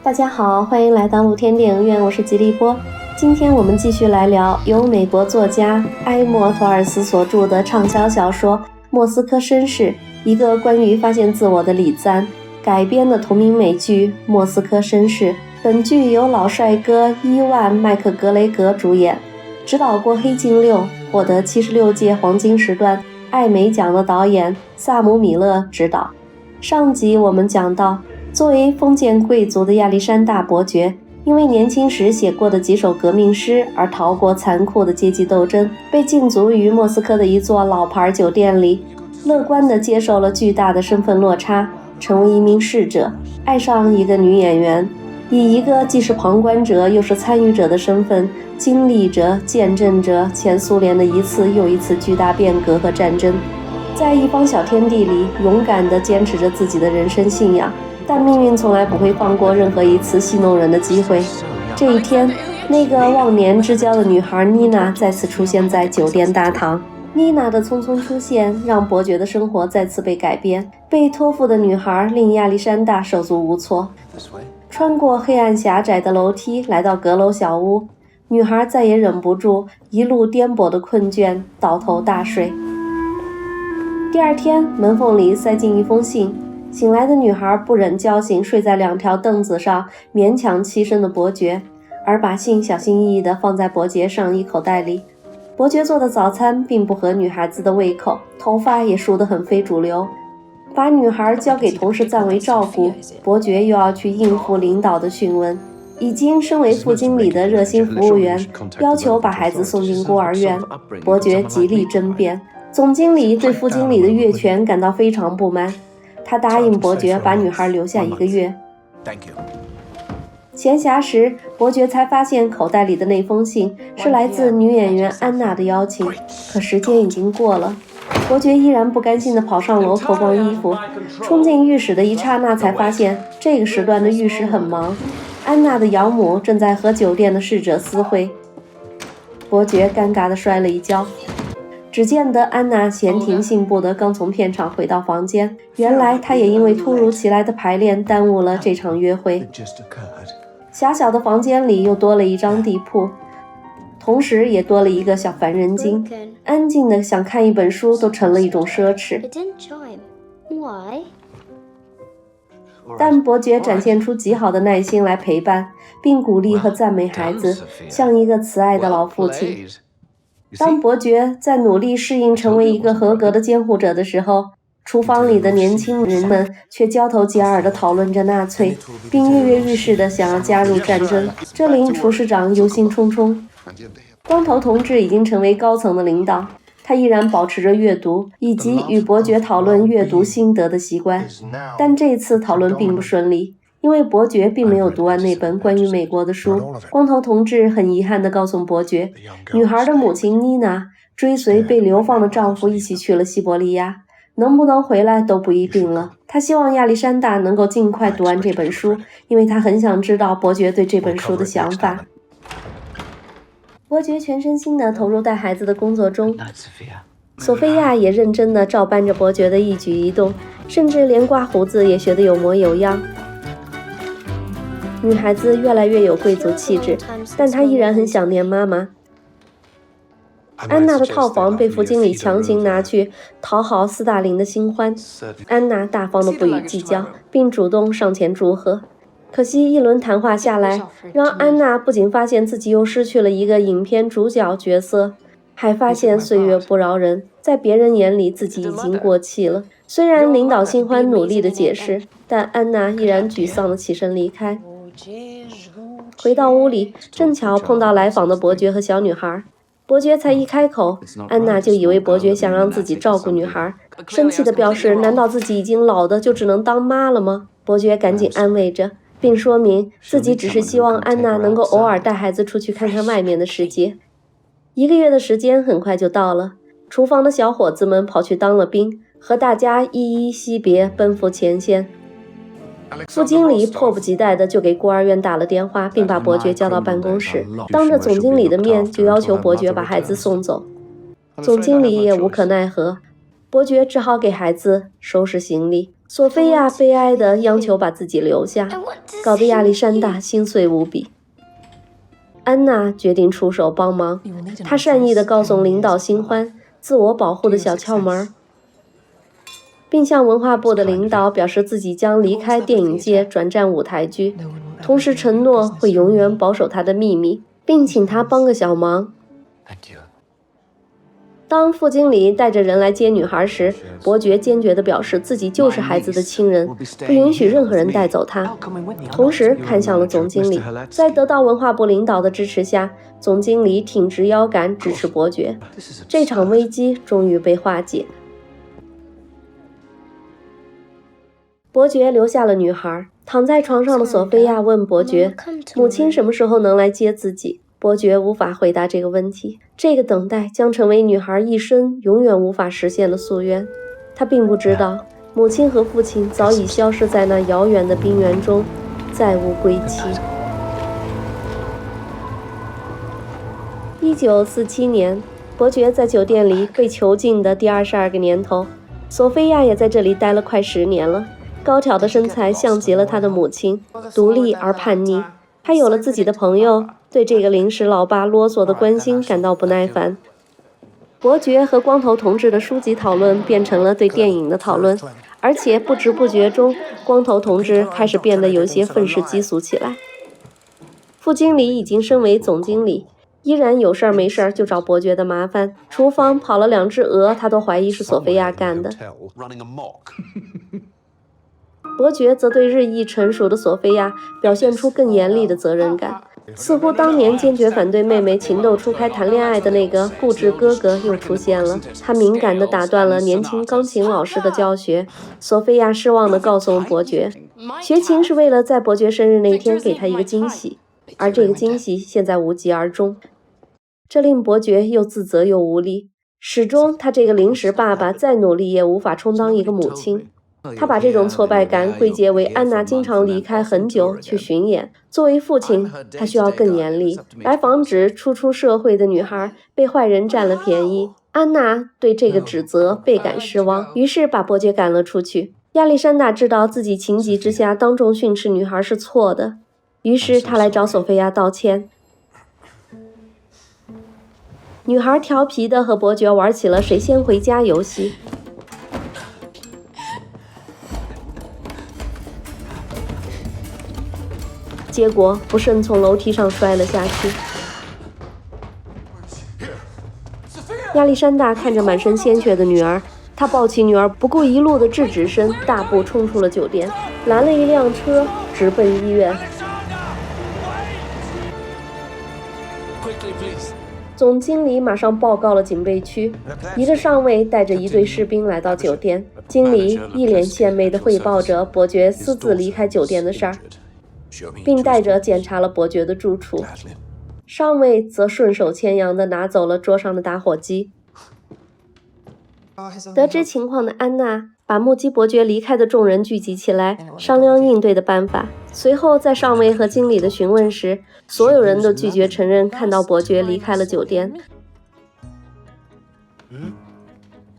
大家好，欢迎来到露天电影院，我是吉利波。今天我们继续来聊由美国作家埃默·托尔斯所著的畅销小说《莫斯科绅士》，一个关于发现自我的礼赞改编的同名美剧《莫斯科绅士》。本剧由老帅哥伊万·麦克格雷格主演，执导过《黑镜6》，获得76届黄金时段艾美奖的导演萨姆·米勒执导。上集我们讲到，作为封建贵族的亚历山大伯爵，因为年轻时写过的几首革命诗而逃过残酷的阶级斗争，被禁足于莫斯科的一座老牌酒店里，乐观地接受了巨大的身份落差，成为一名侍者，爱上一个女演员，以一个既是旁观者又是参与者的身份，经历着、见证着前苏联的一次又一次巨大变革和战争，在一方小天地里勇敢地坚持着自己的人生信仰。但命运从来不会放过任何一次戏弄人的机会。这一天，那个忘年之交的女孩妮娜再次出现在酒店大堂。妮娜的匆匆出现让伯爵的生活再次被改变。被托付的女孩令亚历山大手足无措。穿过黑暗狭窄的楼梯来到阁楼小屋，女孩再也忍不住一路颠簸的困倦，倒头大睡。第二天，门缝里塞进一封信。醒来的女孩不忍叫醒睡在两条凳子上勉强栖身的伯爵，而把信小心翼翼地放在伯爵上衣口袋里。伯爵做的早餐并不合女孩子的胃口，头发也梳得很非主流。把女孩交给同事暂为照顾，伯爵又要去应付领导的询问。已经身为副经理的热心服务员要求把孩子送进孤儿院，伯爵极力争辩。总经理对副经理的越权感到非常不满，他答应伯爵把女孩留下1个月。闲暇时，伯爵才发现口袋里的那封信是来自女演员安娜的邀请，可时间已经过了。伯爵依然不甘心地跑上楼脱光衣服，冲进浴室的一刹那才发现这个时段的浴室很忙，安娜的养母正在和酒店的侍者私会。伯爵尴尬地摔了一跤。只见得安娜闲庭信步地刚从片场回到房间，原来她也因为突如其来的排练耽误了这场约会。狭小的房间里又多了一张地铺，同时也多了一个小烦人精，安静的想看一本书都成了一种奢侈。但伯爵展现出极好的耐心来陪伴，并鼓励和赞美孩子，像一个慈爱的老父亲。当伯爵在努力适应成为一个合格的监护者的时候，厨房里的年轻人们却交头接耳地讨论着纳粹，并跃跃欲试地想要加入战争，这令厨师长忧心忡忡。光头同志已经成为高层的领导，他依然保持着阅读以及与伯爵讨论阅读心得的习惯，但这次讨论并不顺利。因为伯爵并没有读完那本关于美国的书，光头同志很遗憾地告诉伯爵，女孩的母亲妮娜追随被流放的丈夫一起去了西伯利亚，能不能回来都不一定了。他希望亚历山大能够尽快读完这本书，因为他很想知道伯爵对这本书的想法。伯爵全身心地投入带孩子的工作中，索菲亚也认真地照搬着伯爵的一举一动，甚至连刮胡子也学得有模有样。女孩子越来越有贵族气质，但她依然很想念妈妈。安娜的套房被副经理强行拿去讨好斯大林的新欢，安娜大方地不予计较，并主动上前祝贺。可惜一轮谈话下来，让安娜不仅发现自己又失去了一个影片主角角色，还发现岁月不饶人，在别人眼里自己已经过气了。虽然领导新欢努力地解释，但安娜依然沮丧地起身离开。回到屋里，正巧碰到来访的伯爵和小女孩。伯爵才一开口，安娜就以为伯爵想让自己照顾女孩，生气地表示难道自己已经老的就只能当妈了吗？伯爵赶紧安慰着，并说明自己只是希望安娜能够偶尔带孩子出去看看外面的世界。1个月的时间很快就到了，厨房的小伙子们跑去当了兵，和大家依依惜别，奔赴前线。副经理迫不及待地就给孤儿院打了电话，并把伯爵叫到办公室，当着总经理的面就要求伯爵把孩子送走。总经理也无可奈何，伯爵只好给孩子收拾行李。索菲亚悲哀地央求把自己留下，搞得亚历山大心碎无比。安娜决定出手帮忙，她善意地告诉领导新欢自我保护的小窍门，并向文化部的领导表示自己将离开电影界转战舞台剧，同时承诺会永远保守他的秘密，并请他帮个小忙。当副经理带着人来接女孩时，伯爵坚决地表示自己就是孩子的亲人，不允许任何人带走她。同时看向了总经理，在得到文化部领导的支持下，总经理挺直腰杆支持伯爵。这场危机终于被化解。伯爵留下了女孩，躺在床上的索菲亚问伯爵，母亲什么时候能来接自己？伯爵无法回答这个问题，这个等待将成为女孩一生永远无法实现的夙愿。他并不知道，母亲和父亲早已消失在那遥远的冰原中，再无归期。1947年，伯爵在酒店里被囚禁的第22个年头，索菲亚也在这里待了快10年了。高挑的身材像极了她的母亲，独立而叛逆。她有了自己的朋友，对这个临时老爸啰嗦的关心感到不耐烦。伯爵和光头同志的书籍讨论变成了对电影的讨论，而且不知不觉中，光头同志开始变得有些愤世嫉俗起来。副经理已经升为总经理，依然有事儿没事儿就找伯爵的麻烦。厨房跑了2只鹅，他都怀疑是索菲亚干的。伯爵则对日益成熟的索菲亚表现出更严厉的责任感，似乎当年坚决反对妹妹情窦初开谈恋爱的那个固执哥哥又出现了。他敏感地打断了年轻钢琴老师的教学。索菲亚失望地告诉伯爵，学琴是为了在伯爵生日那天给他一个惊喜，而这个惊喜现在无疾而终。这令伯爵又自责又无力，始终他这个临时爸爸再努力也无法充当一个母亲。他把这种挫败感归结为安娜经常离开很久去巡演，作为父亲，他需要更严厉，来防止初出社会的女孩被坏人占了便宜。安娜对这个指责倍感失望，于是把伯爵赶了出去。亚历山大知道自己情急之下当众训斥女孩是错的，于是他来找索菲亚道歉。女孩调皮地和伯爵玩起了谁先回家游戏。结果不慎从楼梯上摔了下去。亚历山大看着满身鲜血的女儿，他抱起女儿，不顾一路的制止声，大步冲出了酒店，拦了一辆车，直奔医院。总经理马上报告了警备区，一个上尉带着一队士兵来到酒店。经理一脸献媚地汇报着伯爵私自离开酒店的事儿，并带着检查了伯爵的住处。上尉则顺手牵羊地拿走了桌上的打火机。得知情况的安娜把目击伯爵离开的众人聚集起来，商量应对的办法。随后在上尉和经理的询问时，所有人都拒绝承认看到伯爵离开了酒店。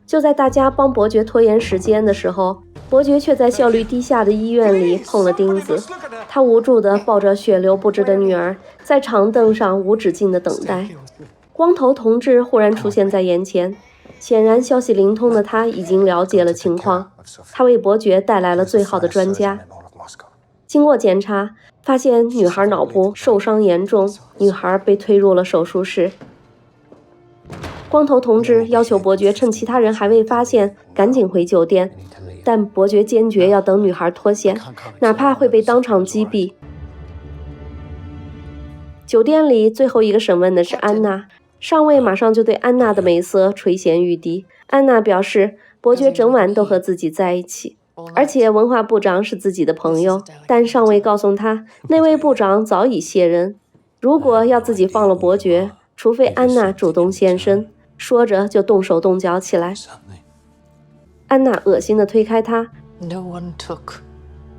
就在大家帮伯爵拖延时间的时候，伯爵却在效率低下的医院里碰了钉子。他无助地抱着血流不止的女儿，在长凳上无止境地等待。光头同志忽然出现在眼前，显然消息灵通的他已经了解了情况。他为伯爵带来了最好的专家。经过检查，发现女孩脑部受伤严重，女孩被推入了手术室。光头同志要求伯爵趁其他人还未发现，赶紧回酒店，但伯爵坚决要等女孩脱险，哪怕会被当场击毙。酒店里最后一个审问的是安娜，上尉马上就对安娜的美色垂涎欲滴。安娜表示，伯爵整晚都和自己在一起，而且文化部长是自己的朋友，但上尉告诉他，那位部长早已卸任，如果要自己放了伯爵，除非安娜主动现身。说着就动手动脚起来。安娜恶心地推开他，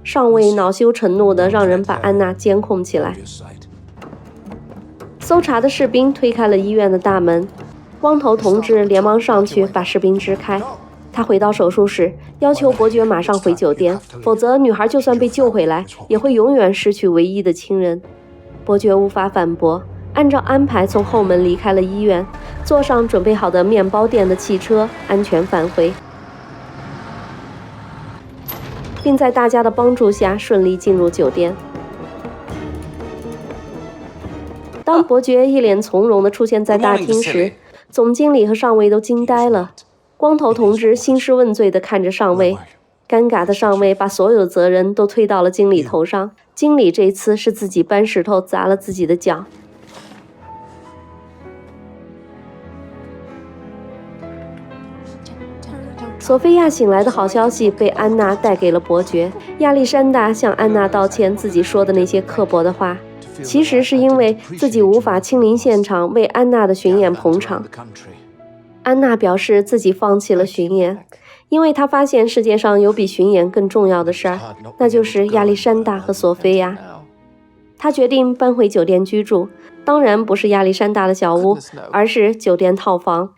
上尉恼羞成怒地让人把安娜监控起来。搜查的士兵推开了医院的大门，光头同志连忙上去把士兵支开。他回到手术室，要求伯爵马上回酒店，否则女孩就算被救回来，也会永远失去唯一的亲人。伯爵无法反驳，按照安排从后门离开了医院，坐上准备好的面包店的汽车，安全返回，并在大家的帮助下顺利进入酒店。当伯爵一脸从容地出现在大厅时，总经理和上尉都惊呆了。光头同志兴师问罪地看着上尉，尴尬的上尉把所有的责任都推到了经理头上。经理这次是自己搬石头砸了自己的脚。索菲亚醒来的好消息被安娜带给了伯爵。亚历山大向安娜道歉自己说的那些刻薄的话，其实是因为自己无法亲临现场为安娜的巡演捧场。安娜表示自己放弃了巡演，因为她发现世界上有比巡演更重要的事儿，那就是亚历山大和索菲亚。她决定搬回酒店居住，当然不是亚历山大的小屋，而是酒店套房。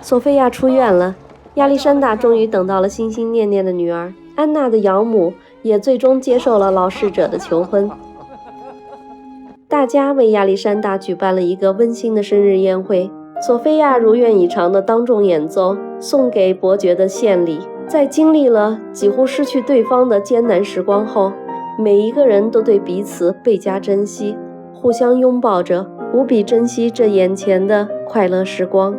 索菲亚出院了，亚历山大终于等到了心心念念的女儿。安娜的养母也最终接受了老逝者的求婚。大家为亚历山大举办了一个温馨的生日宴会。索菲亚如愿以偿地当众演奏送给伯爵的献礼。在经历了几乎失去对方的艰难时光后，每一个人都对彼此倍加珍惜，互相拥抱着，无比珍惜这眼前的快乐时光。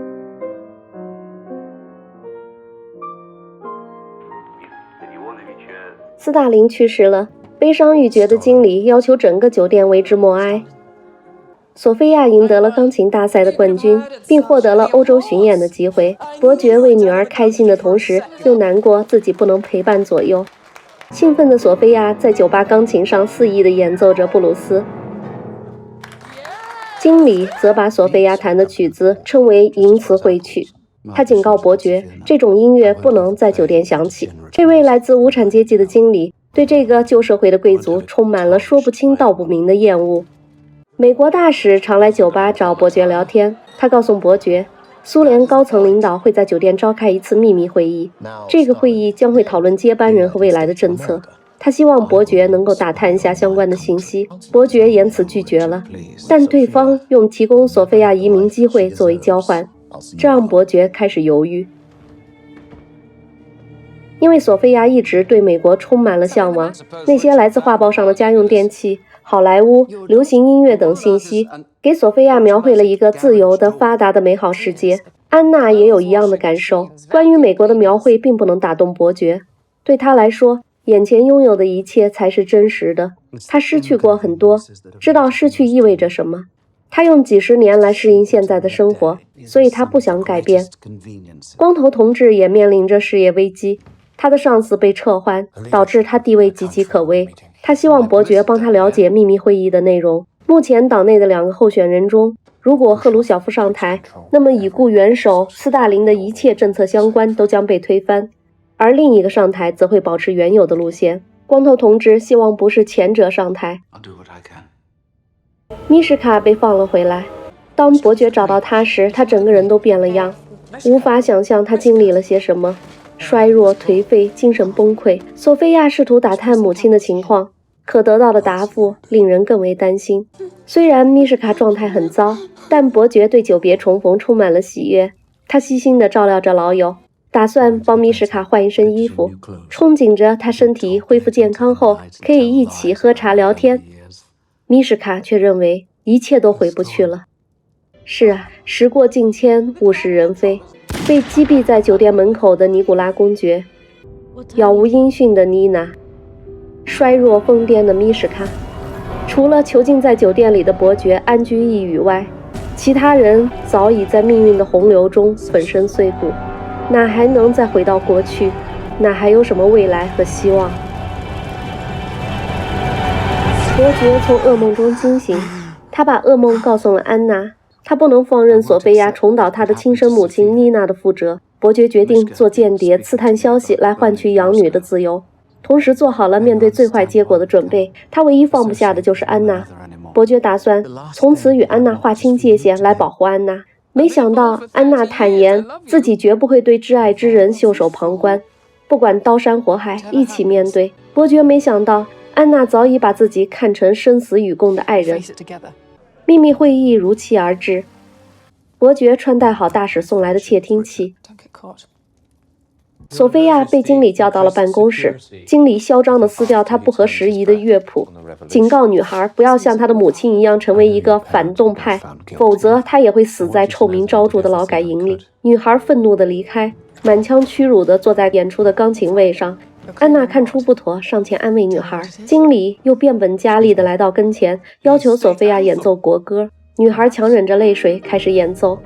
斯大林去世了，悲伤欲绝的经理要求整个酒店为之默哀。索菲亚赢得了钢琴大赛的冠军，并获得了欧洲巡演的机会。伯爵为女儿开心的同时，又难过自己不能陪伴左右。兴奋的索菲亚在酒吧钢琴上肆意地演奏着布鲁斯。经理则把索菲亚弹的曲子称为淫词汇曲。他警告伯爵，这种音乐不能在酒店响起。这位来自无产阶级的经理对这个旧社会的贵族充满了说不清道不明的厌恶。美国大使常来酒吧找伯爵聊天，他告诉伯爵，苏联高层领导会在酒店召开一次秘密会议，这个会议将会讨论接班人和未来的政策。他希望伯爵能够打探一下相关的信息，伯爵言辞拒绝了，但对方用提供索菲亚移民机会作为交换，这让伯爵开始犹豫。因为索菲亚一直对美国充满了向往，那些来自画报上的家用电器、好莱坞、流行音乐等信息，给索菲亚描绘了一个自由的、发达的美好世界。安娜也有一样的感受，关于美国的描绘并不能打动伯爵。对他来说，眼前拥有的一切才是真实的。他失去过很多，知道失去意味着什么。他用几十年来适应现在的生活，所以他不想改变。光头同志也面临着事业危机，他的上司被撤换，导致他地位岌岌可危。他希望伯爵帮他了解秘密会议的内容。目前党内的2个候选人中，如果赫鲁晓夫上台，那么已故元首斯大林的一切政策相关都将被推翻，而另一个上台则会保持原有的路线。光头同志希望不是前者上台。米什卡被放了回来。当伯爵找到他时，他整个人都变了样，无法想象他经历了些什么。衰弱、颓废、精神崩溃。索菲亚试图打探母亲的情况，可得到的答复令人更为担心。虽然米什卡状态很糟，但伯爵对久别重逢充满了喜悦。他悉心地照料着老友，打算帮米什卡换一身衣服，憧憬着他身体恢复健康后可以一起喝茶聊天。米什卡却认为一切都回不去了。是啊，时过境迁，物是人非。被击毙在酒店门口的尼古拉公爵，杳无音讯的妮娜，衰弱疯癫的米什卡，除了囚禁在酒店里的伯爵安居一隅外，其他人早已在命运的洪流中粉身碎骨，哪还能再回到过去？哪还有什么未来和希望？伯爵从噩梦中惊醒，他把噩梦告诉了安娜。他不能放任索菲亚重蹈他的亲生母亲妮娜的覆辙。伯爵决定做间谍，刺探消息来换取养女的自由，同时做好了面对最坏结果的准备。他唯一放不下的就是安娜。伯爵打算从此与安娜划清界限，来保护安娜。没想到安娜坦言自己绝不会对挚爱之人袖手旁观，不管刀山火海一起面对。伯爵没想到安娜早已把自己看成生死与共的爱人。秘密会议如期而至，伯爵穿戴好大使送来的窃听器。索菲亚被经理叫到了办公室，经理嚣张地撕掉她不合时宜的乐谱，警告女孩不要像她的母亲一样成为一个反动派，否则她也会死在臭名昭著的劳改营里。女孩愤怒地离开，满腔屈辱地坐在演出的钢琴位上。安娜看出不妥，上前安慰女孩。经理又变本加厉地来到跟前，要求索菲亚演奏国歌。女孩强忍着泪水开始演奏。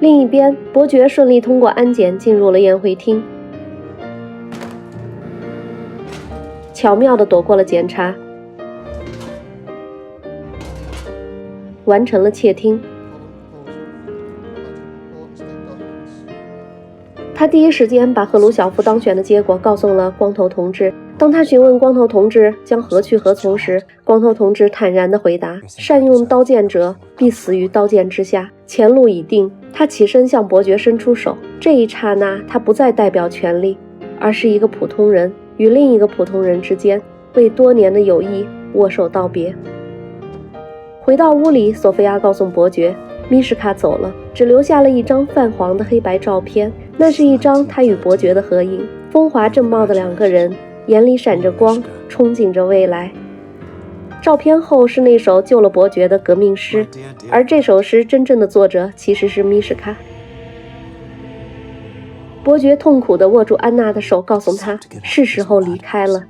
另一边，伯爵顺利通过安检进入了宴会厅，巧妙地躲过了检查，完成了窃听。他第一时间把赫鲁晓夫当选的结果告诉了光头同志。当他询问光头同志将何去何从时，光头同志坦然地回答：善用刀剑者必死于刀剑之下，前路已定。他起身向伯爵伸出手，这一刹那他不再代表权力，而是一个普通人与另一个普通人之间为多年的友谊握手道别。回到屋里，索菲亚告诉伯爵，米什卡走了，只留下了一张泛黄的黑白照片，那是一张他与伯爵的合影，风华正茂的两个人，眼里闪着光，憧憬着未来。照片后是那首救了伯爵的革命诗，而这首诗真正的作者其实是米什卡。伯爵痛苦地握住安娜的手，告诉她是时候离开了。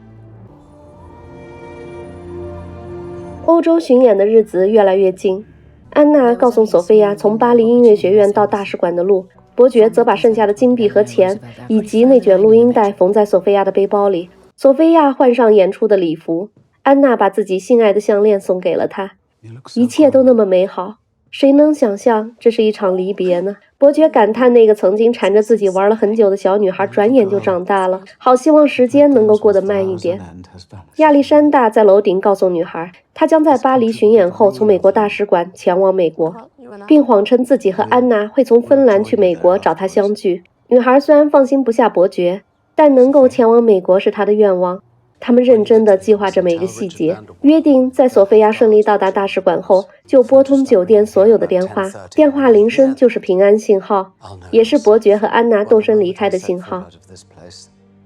欧洲巡演的日子越来越近，安娜告诉索菲亚从巴黎音乐学院到大使馆的路，伯爵则把剩下的金币和钱以及那卷录音带缝在索菲亚的背包里。索菲亚换上演出的礼服，安娜把自己心爱的项链送给了她，一切都那么美好，谁能想象这是一场离别呢？伯爵感叹那个曾经缠着自己玩了很久的小女孩转眼就长大了，好希望时间能够过得慢一点。亚历山大在楼顶告诉女孩，她将在巴黎巡演后从美国大使馆前往美国，并谎称自己和安娜会从芬兰去美国找她相聚。女孩虽然放心不下伯爵，但能够前往美国是她的愿望。他们认真地计划着每个细节，约定在索菲亚顺利到达大使馆后，就拨通酒店所有的电话，电话铃声就是平安信号，也是伯爵和安娜动身离开的信号。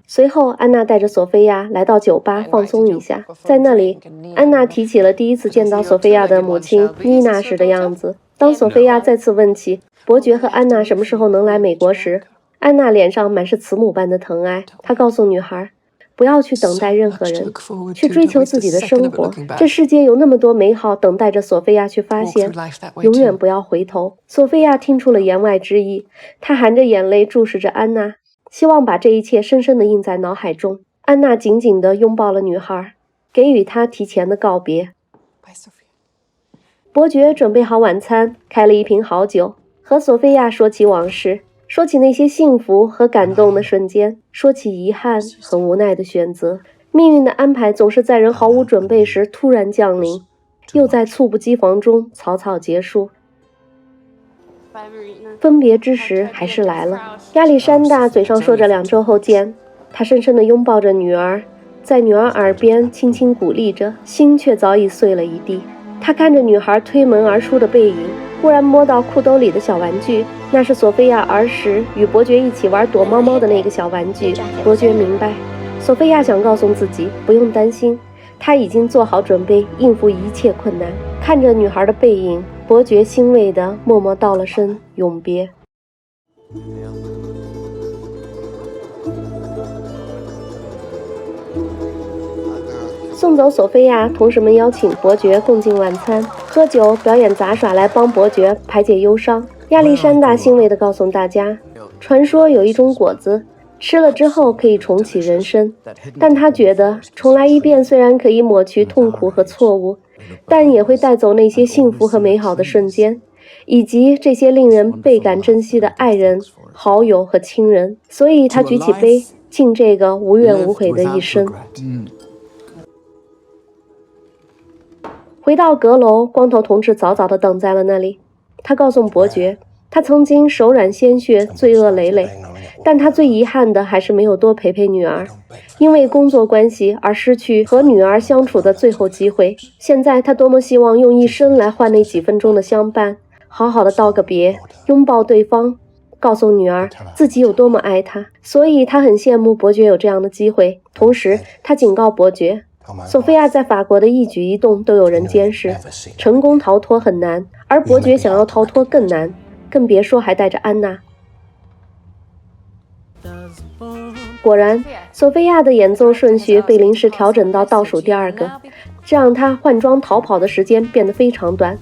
随后，安娜带着索菲亚来到酒吧放松一下，在那里，安娜提起了第一次见到索菲亚的母亲妮娜时的样子。当索菲亚再次问起伯爵和安娜什么时候能来美国时，安娜脸上满是慈母般的疼爱。她告诉女孩，不要去等待任何人，去追求自己的生活。这世界有那么多美好等待着索菲亚去发现，永远不要回头。索菲亚听出了言外之意，她含着眼泪注视着安娜，希望把这一切深深地印在脑海中。安娜紧紧地拥抱了女孩，给予她提前的告别。伯爵准备好晚餐，开了一瓶好酒，和索菲亚说起往事，说起那些幸福和感动的瞬间，说起遗憾和无奈的选择。命运的安排总是在人毫无准备时突然降临，又在猝不及防中草草结束。分别之时还是来了。亚历山大嘴上说着2周后见，他深深地拥抱着女儿，在女儿耳边轻轻鼓励着，心却早已碎了一地。他看着女孩推门而出的背影，忽然摸到裤兜里的小玩具，那是索菲亚儿时与伯爵一起玩躲猫猫的那个小玩具。伯爵明白，索菲亚想告诉自己不用担心，他已经做好准备应付一切困难。看着女孩的背影，伯爵欣慰地默默道了声永别。送走索菲亚，同事们邀请伯爵共进晚餐、喝酒、表演杂耍来帮伯爵排解忧伤。亚历山大欣慰地告诉大家，传说有一种果子，吃了之后可以重启人生，但他觉得重来一遍虽然可以抹去痛苦和错误，但也会带走那些幸福和美好的瞬间，以及这些令人倍感珍惜的爱人、好友和亲人。所以他举起杯，敬这个无怨无悔的一生。回到阁楼，光头同志早早地等在了那里。他告诉伯爵，他曾经手染鲜血，罪恶累累，但他最遗憾的还是没有多陪陪女儿，因为工作关系而失去和女儿相处的最后机会。现在他多么希望用一生来换那几分钟的相伴，好好的道个别，拥抱对方，告诉女儿自己有多么爱她。所以他很羡慕伯爵有这样的机会。同时他警告伯爵，索菲亚在法国的一举一动都有人监视，成功逃脱很难，而伯爵想要逃脱更难，更别说还带着安娜。果然，索菲亚的演奏顺序被临时调整到倒数第2个，这让她换装逃跑的时间变得非常短。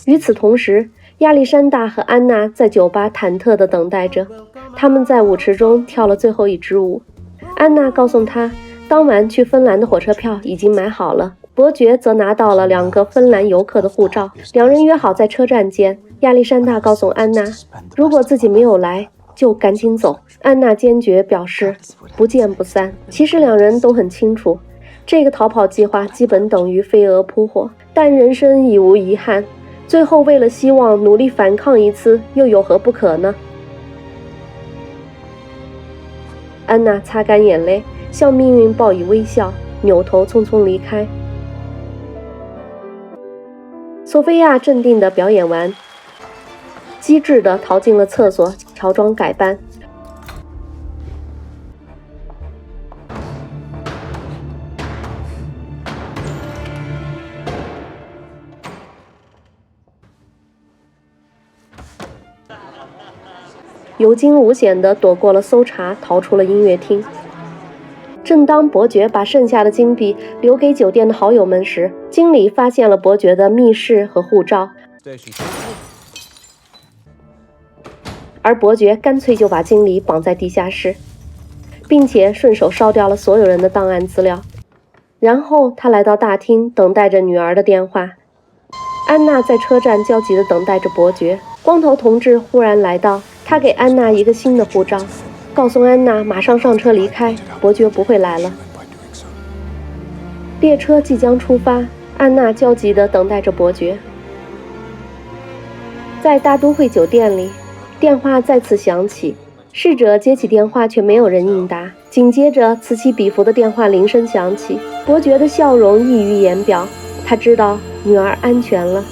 与此同时，亚历山大和安娜在酒吧忐忑地等待着，他们在舞池中跳了最后一支舞。安娜告诉他，当晚去芬兰的火车票已经买好了。伯爵则拿到了2个芬兰游客的护照，两人约好在车站见。亚历山大告诉安娜，如果自己没有来，就赶紧走。安娜坚决表示不见不散。其实两人都很清楚，这个逃跑计划基本等于飞蛾扑火，但人生已无遗憾，最后为了希望努力反抗一次，又有何不可呢？安娜擦干眼泪，向命运报以微笑，扭头匆匆离开。索菲亚镇定地表演完，机智地逃进了厕所，乔装改扮。有惊无险地躲过了搜查，逃出了音乐厅。正当伯爵把剩下的金币留给酒店的好友们时，经理发现了伯爵的密室和护照，而伯爵干脆就把经理绑在地下室，并且顺手烧掉了所有人的档案资料。然后他来到大厅，等待着女儿的电话。安娜在车站焦急地等待着伯爵。光头同志忽然来到，他给安娜一个新的护照，告诉安娜马上上车离开，伯爵不会来了。列车即将出发，安娜焦急地等待着伯爵。在大都会酒店里，电话再次响起，侍者接起电话却没有人应答。紧接着此起彼伏的电话铃声响起，伯爵的笑容溢于言表，他知道女儿安全了。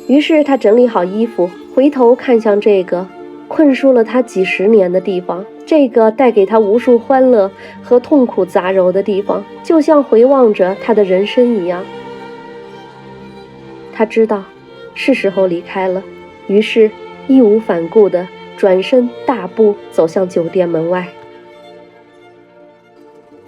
于是他整理好衣服，回头看向这个困住了他几十年的地方，这个带给他无数欢乐和痛苦杂糅的地方，就像回望着他的人生一样。他知道是时候离开了，于是义无反顾地转身大步走向酒店门外。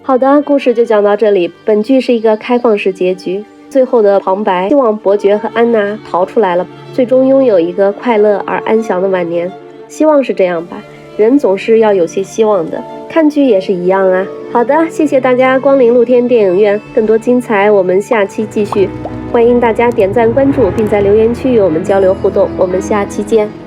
好的，故事就讲到这里。本剧是一个开放式结局，最后的旁白希望伯爵和安娜逃出来了，最终拥有一个快乐而安详的晚年。希望是这样吧，人总是要有些希望的，看剧也是一样啊。好的，谢谢大家光临露天电影院，更多精彩我们下期继续。欢迎大家点赞关注，并在留言区与我们交流互动，我们下期见。